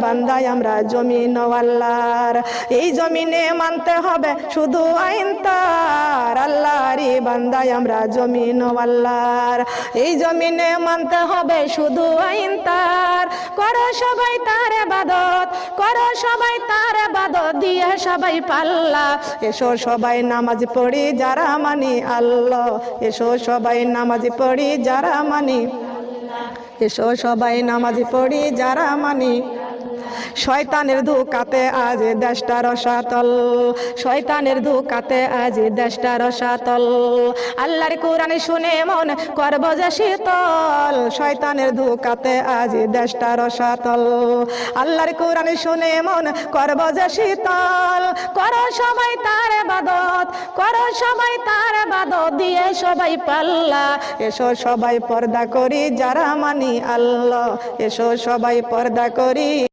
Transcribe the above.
বান্দায় আমরা জমিন আল্লাহর। এই জমিনে মানতে হবে শুধু আইন তার, আল্লাহরই বান্দায় আমরা জমিন আল্লাহর। এই জমিনে মানতে হবে শুধু আইন তার, করো সবাই তার ইবাদত, করো সবাই তার ইবাদত, দিয়ে সবাই পাল্লা। এসো সবাই নামাজ পড়ি যারা মানি আল্লাহ, এসো সবাই নামাজ পড়ি যারা মানি, এসো সবাই নামাজ পড়ি যারা মানি। শয়তানের ধোঁকাতে আজ দেশটা রসাতল, শয়তানের ধোঁকাতে আজ দেশটা রসাতল। আল্লাহর কোরআন শুনে মন করব যে শীতল, শয়তানের ধোঁকাতে আজ দেশটা রসাতল। আল্লাহর কোরআন শুনে মন করব যে শীতল, করো সবাই তার ইবাদত, করো সবাই তার ইবাদত, দিয়ে সবাই পাল্লা। এসো সবাই পর্দা করি যারা মানি আল্লাহ, এসো সবাই পর্দা করি।